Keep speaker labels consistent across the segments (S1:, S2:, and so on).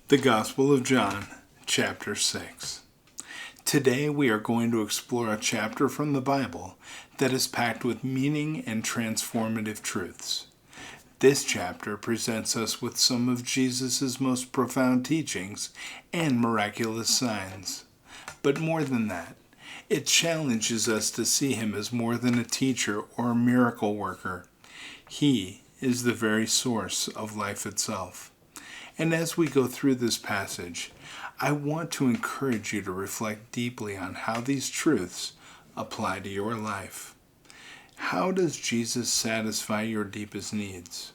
S1: The Gospel of John, chapter 6. Today we are going to explore a chapter from the Bible that is packed with meaning and transformative truths. This chapter presents us with some of Jesus' most profound teachings and miraculous signs. But more than that, it challenges us to see him as more than a teacher or a miracle worker. He is the very source of life itself. And as we go through this passage, I want to encourage you to reflect deeply on how these truths apply to your life. How does Jesus satisfy your deepest needs?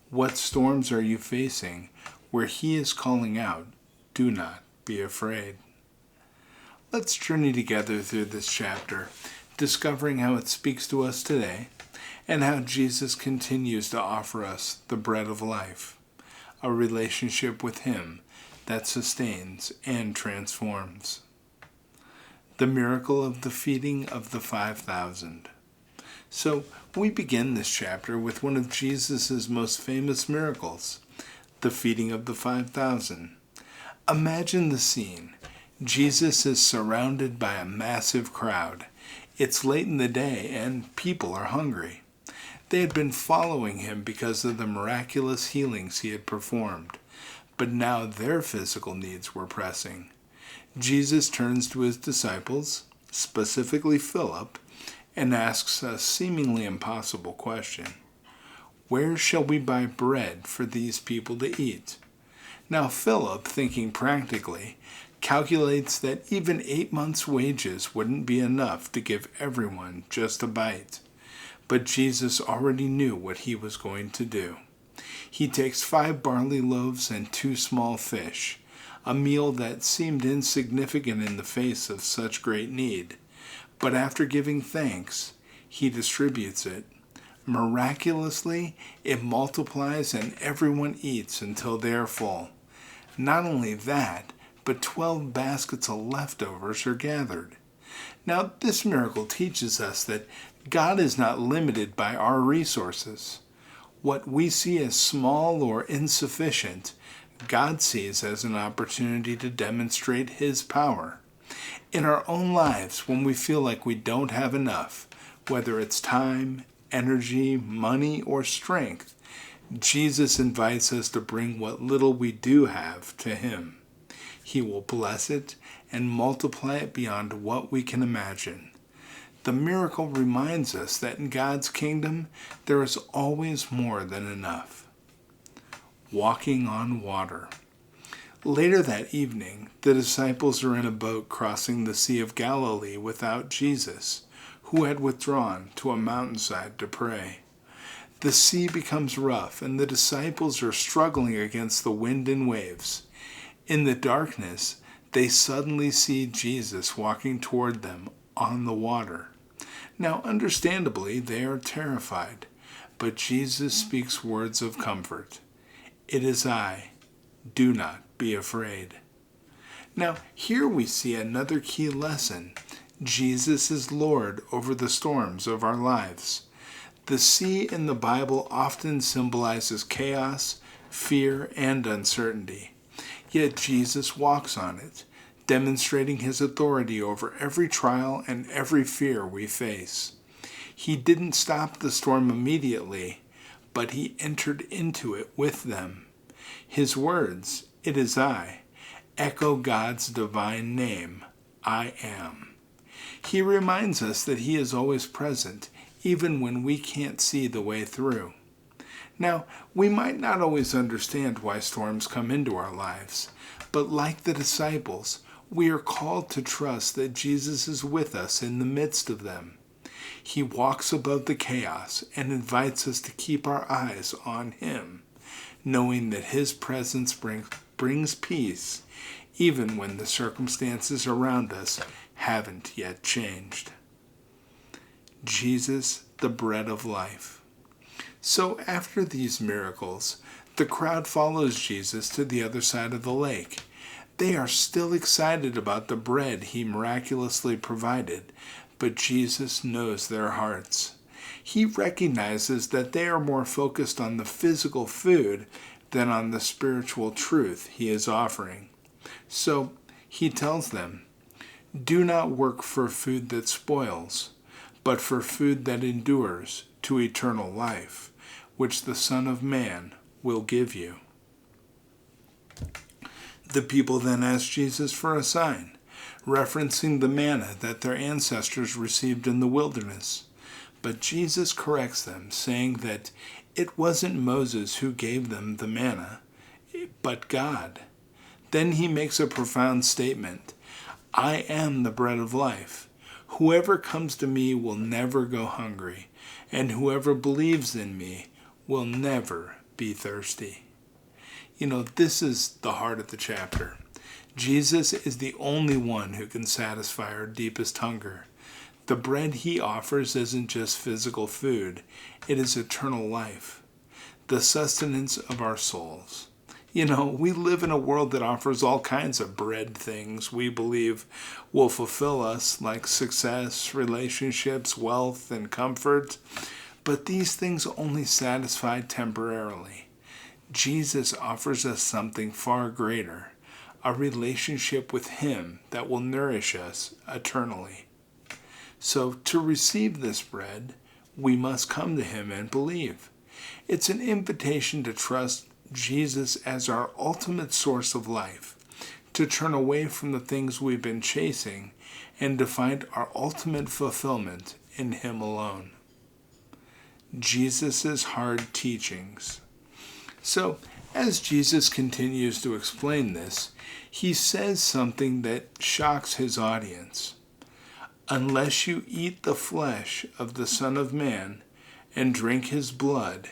S1: What storms are you facing where he is calling out, "Do not be afraid"? Let's journey together through this chapter, discovering how it speaks to us today and how Jesus continues to offer us the bread of life. A relationship with him that sustains and transforms. The miracle of the feeding of the 5,000. So we begin this chapter with one of Jesus' most famous miracles, the feeding of the 5,000. Imagine the scene. Jesus is surrounded by a massive crowd. It's late in the day and people are hungry. They had been following him because of the miraculous healings he had performed, but now their physical needs were pressing. Jesus turns to his disciples, specifically Philip, and asks a seemingly impossible question. Where shall we buy bread for these people to eat? Now Philip, thinking practically, calculates that even 8 months' wages wouldn't be enough to give everyone just a bite. But Jesus already knew what he was going to do. He takes 5 barley loaves and 2 small fish, a meal that seemed insignificant in the face of such great need. But after giving thanks, he distributes it. Miraculously, it multiplies and everyone eats until they are full. Not only that, but 12 baskets of leftovers are gathered. Now, this miracle teaches us that God is not limited by our resources. What we see as small or insufficient, God sees as an opportunity to demonstrate his power. In our own lives, when we feel like we don't have enough, whether it's time, energy, money, or strength, Jesus invites us to bring what little we do have to him. He will bless it and multiply it beyond what we can imagine. The miracle reminds us that in God's kingdom, there is always more than enough. Walking on water. Later that evening, the disciples are in a boat crossing the Sea of Galilee without Jesus, who had withdrawn to a mountainside to pray. The sea becomes rough, and the disciples are struggling against the wind and waves. In the darkness, they suddenly see Jesus walking toward them on the water. Now, understandably, they are terrified, but Jesus speaks words of comfort. "It is I. Do not be afraid." Now, here we see another key lesson. Jesus is Lord over the storms of our lives. The sea in the Bible often symbolizes chaos, fear, and uncertainty. Yet Jesus walks on it, demonstrating his authority over every trial and every fear we face. He didn't stop the storm immediately, but he entered into it with them. His words, "It is I," echo God's divine name, "I am." He reminds us that he is always present, even when we can't see the way through. Now, we might not always understand why storms come into our lives, but like the disciples, we are called to trust that Jesus is with us in the midst of them. He walks above the chaos and invites us to keep our eyes on him, knowing that his presence brings peace, even when the circumstances around us haven't yet changed. Jesus, the bread of life. So after these miracles, the crowd follows Jesus to the other side of the lake. They are still excited about the bread he miraculously provided, but Jesus knows their hearts. He recognizes that they are more focused on the physical food than on the spiritual truth he is offering. So he tells them, "Do not work for food that spoils, but for food that endures to eternal life, which the Son of Man will give you." The people then asked Jesus for a sign, referencing the manna that their ancestors received in the wilderness. But Jesus corrects them, saying that it wasn't Moses who gave them the manna, but God. Then he makes a profound statement: "I am the bread of life. Whoever comes to me will never go hungry, and whoever believes in me will never be thirsty." This is the heart of the chapter. Jesus is the only one who can satisfy our deepest hunger. The bread he offers isn't just physical food, it is eternal life, the sustenance of our souls. We live in a world that offers all kinds of bread things we believe will fulfill us, like success, relationships, wealth, and comfort. But these things only satisfy temporarily. Jesus offers us something far greater, a relationship with him that will nourish us eternally. So to receive this bread, we must come to him and believe. It's an invitation to trust Jesus as our ultimate source of life, to turn away from the things we've been chasing, and to find our ultimate fulfillment in him alone. Jesus' hard teachings. So, as Jesus continues to explain this, he says something that shocks his audience. "Unless you eat the flesh of the Son of Man and drink his blood,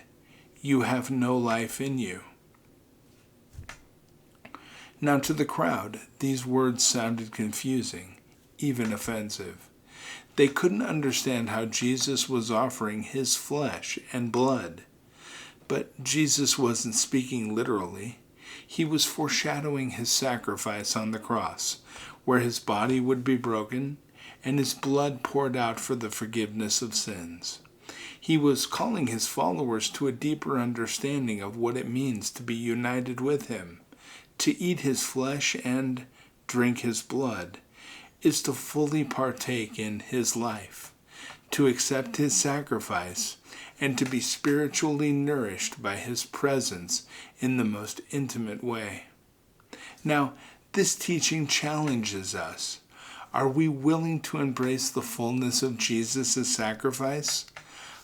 S1: you have no life in you." Now to the crowd, these words sounded confusing, even offensive. They couldn't understand how Jesus was offering his flesh and blood. But Jesus wasn't speaking literally. He was foreshadowing his sacrifice on the cross, where his body would be broken and his blood poured out for the forgiveness of sins. He was calling his followers to a deeper understanding of what it means to be united with him. To eat his flesh and drink his blood is to fully partake in his life, to accept his sacrifice, and to be spiritually nourished by his presence in the most intimate way. Now, this teaching challenges us. Are we willing to embrace the fullness of Jesus' sacrifice?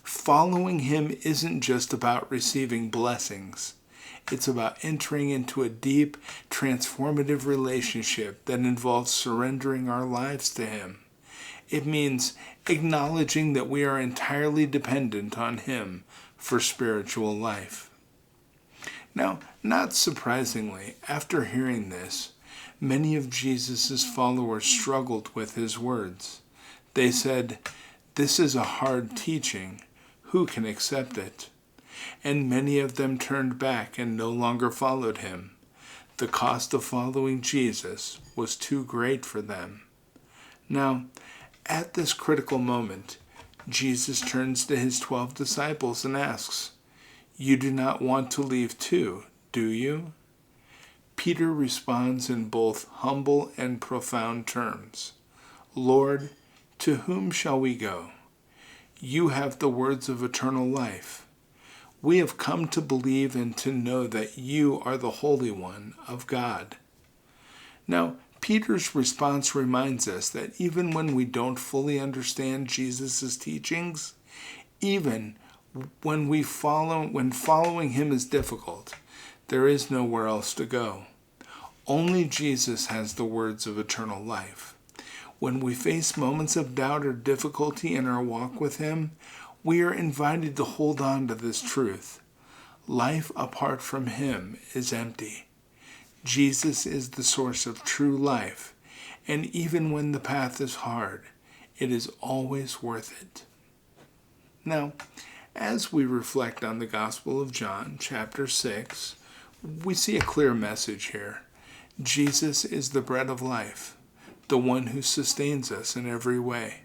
S1: Following him isn't just about receiving blessings. It's about entering into a deep, transformative relationship that involves surrendering our lives to him. It means acknowledging that we are entirely dependent on him for spiritual life. Now, not surprisingly, after hearing this, many of Jesus' followers struggled with his words. They said, "This is a hard teaching. Who can accept it?" And many of them turned back and no longer followed him. The cost of following Jesus was too great for them. Now, at this critical moment, Jesus turns to his 12 disciples and asks, "You do not want to leave too, do you?" Peter responds in both humble and profound terms. "Lord, to whom shall we go? You have the words of eternal life. We have come to believe and to know that you are the Holy One of God." Now, Peter's response reminds us that even when we don't fully understand Jesus' teachings, even when following him is difficult, there is nowhere else to go. Only Jesus has the words of eternal life. When we face moments of doubt or difficulty in our walk with him, we are invited to hold on to this truth. Life apart from him is empty. Jesus is the source of true life, and even when the path is hard, it is always worth it. Now, as we reflect on the Gospel of John, chapter 6, we see a clear message here. Jesus is the bread of life, the one who sustains us in every way.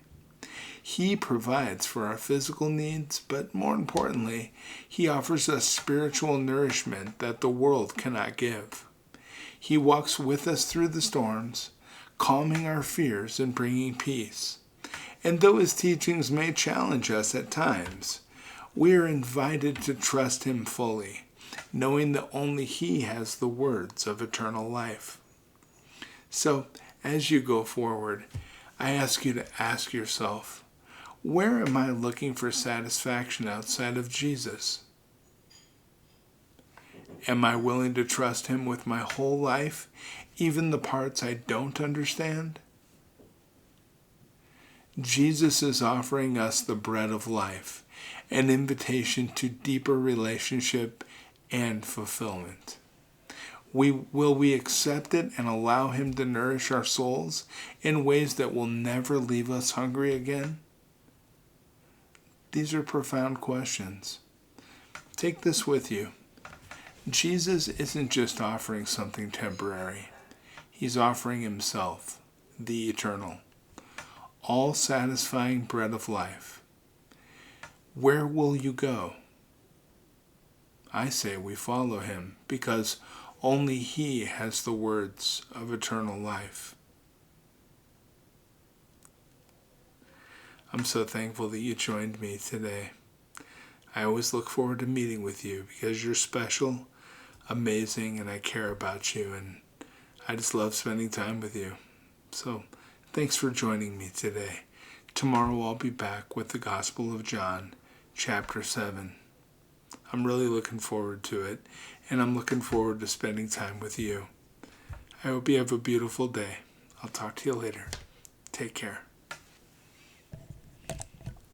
S1: He provides for our physical needs, but more importantly, He offers us spiritual nourishment that the world cannot give. He walks with us through the storms, calming our fears and bringing peace. And though His teachings may challenge us at times, we are invited to trust Him fully, knowing that only He has the words of eternal life. So, as you go forward, I ask you to ask yourself, where am I looking for satisfaction outside of Jesus? Am I willing to trust Him with my whole life, even the parts I don't understand? Jesus is offering us the bread of life, an invitation to deeper relationship and fulfillment. Will we accept it and allow Him to nourish our souls in ways that will never leave us hungry again? These are profound questions. Take this with you. Jesus isn't just offering something temporary. He's offering Himself, the eternal, all-satisfying bread of life. Where will you go? I say we follow Him because only He has the words of eternal life. I'm so thankful that you joined me today. I always look forward to meeting with you because you're special, amazing, and I care about you, and I just love spending time with you. So, thanks for joining me today. Tomorrow I'll be back with the Gospel of John, chapter 7. I'm really looking forward to it, and I'm looking forward to spending time with you. I hope you have a beautiful day. I'll talk to you later. Take care.